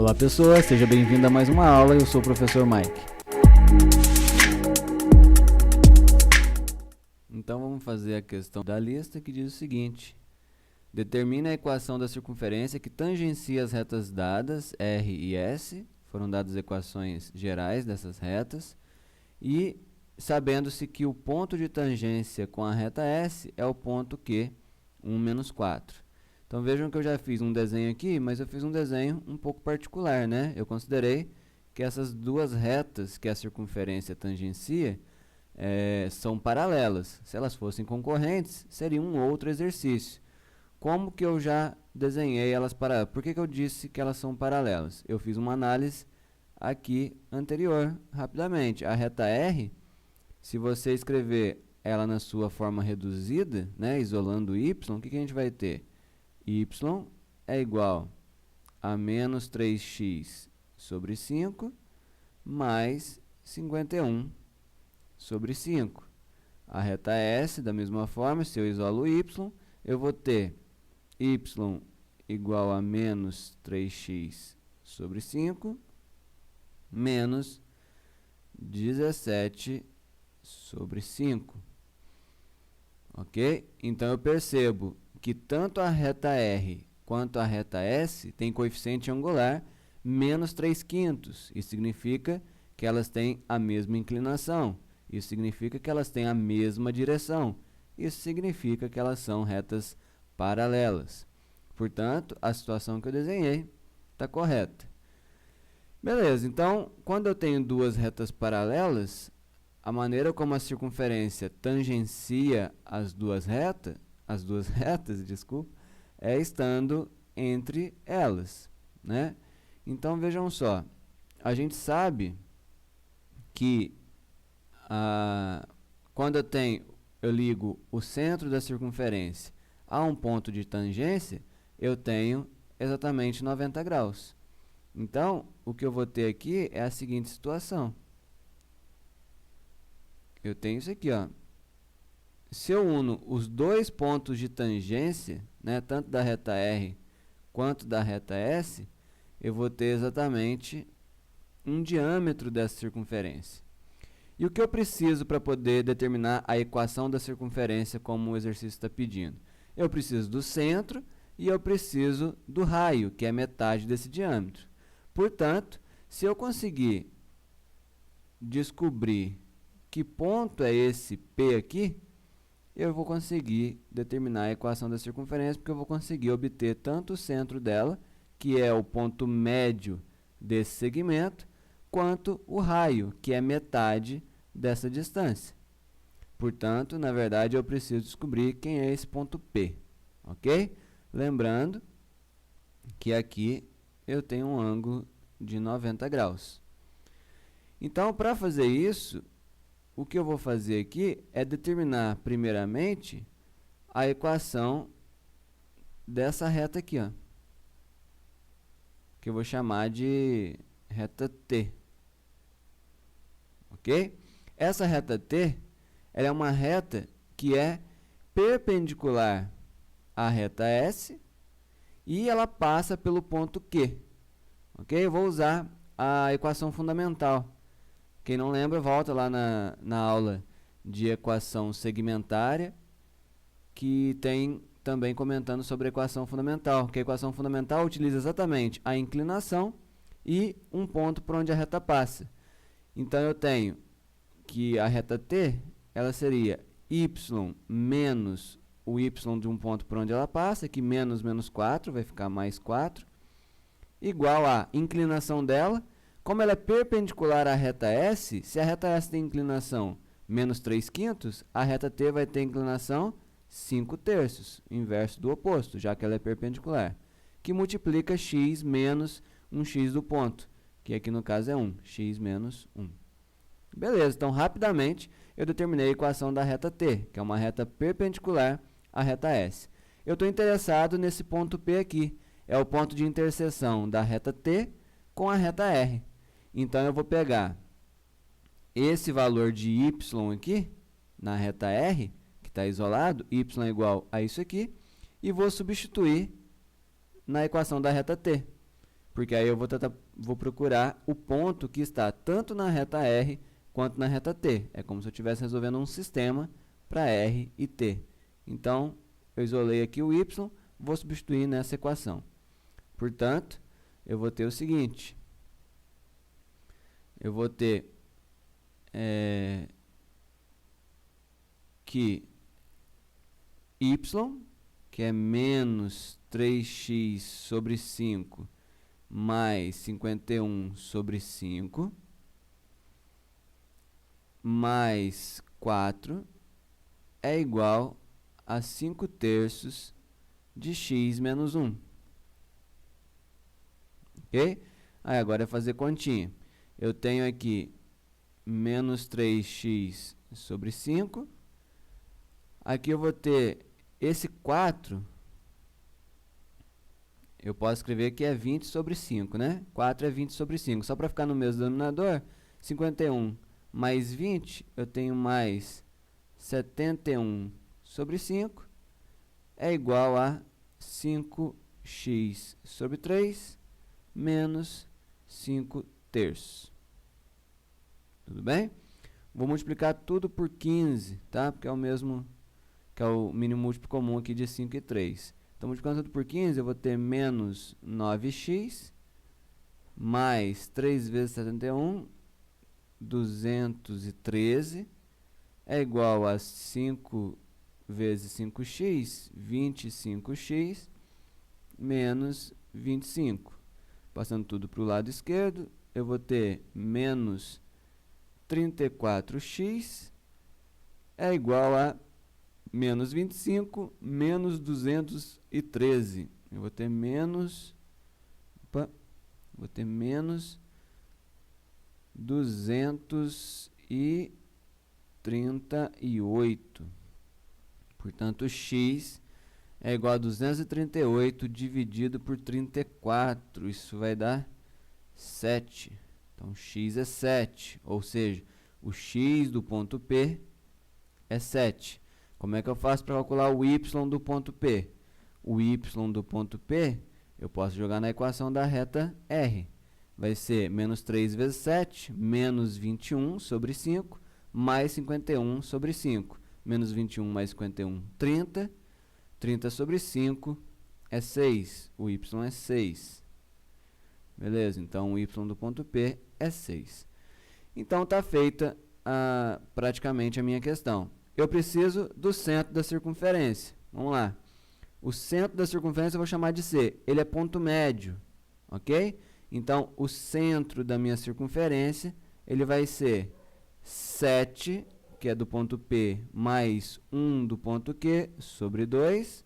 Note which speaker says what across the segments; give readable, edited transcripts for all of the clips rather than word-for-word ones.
Speaker 1: Olá pessoas, seja bem-vindo a mais uma aula, eu sou o professor Mike. Então vamos fazer a questão da lista que diz o seguinte: determine a equação da circunferência que tangencia as retas dadas R e S, foram dadas equações gerais dessas retas, e sabendo-se que o ponto de tangência com a reta S é o ponto Q, 1 menos 4. Então vejam que eu já fiz um desenho aqui, mas eu fiz um desenho um pouco particular, né? Eu considerei que essas duas retas que a circunferência tangencia são paralelas. Se elas fossem concorrentes, seria um outro exercício. Como que eu já desenhei elas paralelas? Por que eu disse que elas são paralelas? Eu fiz uma análise aqui anterior, rapidamente. A reta R, se você escrever ela na sua forma reduzida, né, isolando y, o que a gente vai ter? Y é igual a menos 3x sobre 5 mais 51 sobre 5. A reta S, da mesma forma, se eu isolo y, eu vou ter y igual a menos 3x sobre 5 menos 17 sobre 5. Ok? Então, eu percebo que tanto a reta R quanto a reta S têm coeficiente angular menos 3/5. Isso significa que elas têm a mesma inclinação. Isso significa que elas têm a mesma direção. Isso significa que elas são retas paralelas. Portanto, a situação que eu desenhei está correta. Beleza, então, quando eu tenho duas retas paralelas, a maneira como a circunferência tangencia as duas retas, desculpa, é estando entre elas, né? Então, vejam só, a gente sabe que quando eu ligo o centro da circunferência a um ponto de tangência, eu tenho exatamente 90 graus. Então, o que eu vou ter aqui é a seguinte situação. Eu tenho isso aqui, ó. Se eu uno os dois pontos de tangência, né, tanto da reta R quanto da reta S, eu vou ter exatamente um diâmetro dessa circunferência. E o que eu preciso para poder determinar a equação da circunferência como o exercício está pedindo? Eu preciso do centro e eu preciso do raio, que é metade desse diâmetro. Portanto, se eu conseguir descobrir que ponto é esse P aqui, eu vou conseguir determinar a equação da circunferência, porque eu vou conseguir obter tanto o centro dela, que é o ponto médio desse segmento, quanto o raio, que é metade dessa distância. Portanto, na verdade, eu preciso descobrir quem é esse ponto P, ok? Lembrando que aqui eu tenho um ângulo de 90 graus. Então, para fazer isso, o que eu vou fazer aqui é determinar, primeiramente, a equação dessa reta aqui, ó, que eu vou chamar de reta T. Ok? Essa reta T, ela é uma reta que é perpendicular à reta S e ela passa pelo ponto Q. Ok? Eu vou usar a equação fundamental. Quem não lembra, volta lá na aula de equação segmentária, que tem também comentando sobre a equação fundamental, que a equação fundamental utiliza exatamente a inclinação e um ponto por onde a reta passa. Então, eu tenho que a reta T, ela seria y menos o y de um ponto por onde ela passa, que menos 4, vai ficar mais 4, igual a inclinação dela. Como ela é perpendicular à reta S, se a reta S tem inclinação menos 3/5, a reta T vai ter inclinação 5/3, inverso do oposto, já que ela é perpendicular, que multiplica x menos um x do ponto, que aqui no caso é 1, x menos 1. Beleza, então rapidamente eu determinei a equação da reta T, que é uma reta perpendicular à reta S. Eu estou interessado nesse ponto P aqui, é o ponto de interseção da reta T com a reta R. Então, eu vou pegar esse valor de y aqui, na reta R, que está isolado, y é igual a isso aqui, e vou substituir na equação da reta T. porque aí eu vou procurar o ponto que está tanto na reta R quanto na reta T. É como se eu estivesse resolvendo um sistema para R e T. Então, eu isolei aqui o y, vou substituir nessa equação. Portanto, eu vou ter o seguinte. Eu vou ter que y, que é menos 3x sobre 5, mais 51 sobre 5, mais 4, é igual a 5/3 de x menos 1. Ok? Aí agora é fazer continha. Eu tenho aqui menos 3x sobre 5. Aqui eu vou ter esse 4, eu posso escrever que é 20 sobre 5, né? 4 é 20 sobre 5. Só para ficar no mesmo denominador, 51 mais 20, eu tenho mais 71 sobre 5, é igual a 5x sobre 3 menos 5/3. Tudo bem? Vou multiplicar tudo por 15, tá? Porque é o mesmo, que é o mínimo múltiplo comum aqui de 5 e 3. Então, multiplicando tudo por 15, eu vou ter menos 9x, mais 3 vezes 71, 213, é igual a 5 vezes 5x, 25x, menos 25. Passando tudo para o lado esquerdo, eu vou ter menos 34x, é igual a menos 25, menos 213. Eu vou ter menos 238. Portanto, x é igual a 238 dividido por 34. Isso vai dar 7. Então, x é 7. Ou seja, o x do ponto P é 7. Como é que eu faço para calcular o y do ponto P? O y do ponto P, eu posso jogar na equação da reta R. Vai ser menos 3 vezes 7, menos 21 sobre 5, mais 51 sobre 5. Menos 21 mais 51, 30. 30 sobre 5 é 6. O y é 6. Beleza? Então, o y do ponto P é 6. Então, está feita praticamente a minha questão. Eu preciso do centro da circunferência. Vamos lá. O centro da circunferência eu vou chamar de C. Ele é ponto médio. Ok? Então, o centro da minha circunferência, ele vai ser 7, que é do ponto P, mais 1 do ponto Q, sobre 2.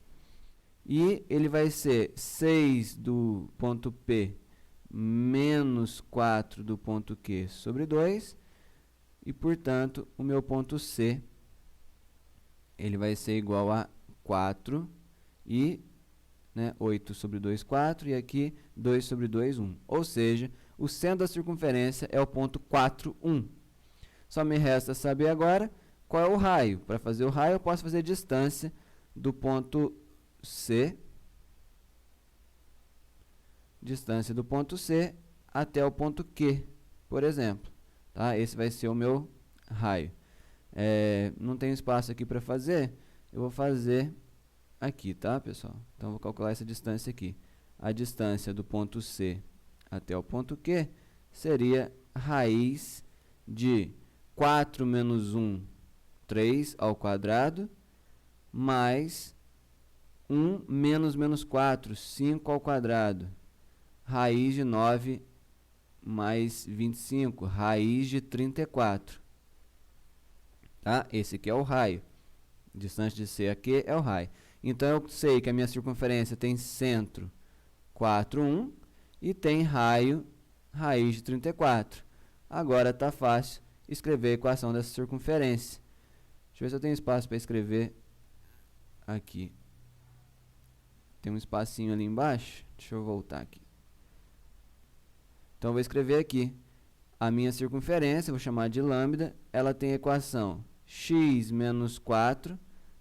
Speaker 1: E ele vai ser 6 do ponto P, menos 4 do ponto Q, sobre 2. E, portanto, o meu ponto C, ele vai ser igual a 4 e 8 sobre 2, 4, e aqui 2 sobre 2, 1. Ou seja, o centro da circunferência é o ponto 4, 1. Só me resta saber agora qual é o raio. Para fazer o raio, eu posso fazer a distância do ponto C, até o ponto Q, por exemplo. Tá? Esse vai ser o meu raio. Não tem espaço aqui para fazer, eu vou fazer aqui, tá, pessoal? Então, vou calcular essa distância aqui. A distância do ponto C até o ponto Q seria raiz de 4 menos 1, 3 ao quadrado, mais 1 menos 4, 5 ao quadrado. Raiz de 9 mais 25, raiz de 34. Tá? Esse aqui é o raio. Distância de C a Q é o raio. Então, eu sei que a minha circunferência tem centro 4, 1 e tem raio, raiz de 34. Agora está fácil escrever a equação dessa circunferência. Deixa eu ver se eu tenho espaço para escrever aqui. Tem um espacinho ali embaixo. Deixa eu voltar aqui. Então, eu vou escrever aqui a minha circunferência, vou chamar de lambda. Ela tem a equação x menos 4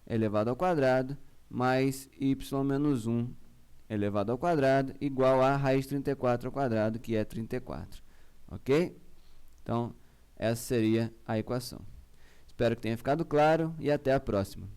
Speaker 1: elevado ao quadrado, mais y menos 1 elevado ao quadrado igual a raiz de 34 ao quadrado, que é 34. Ok? Então, essa seria a equação. Espero que tenha ficado claro e até a próxima.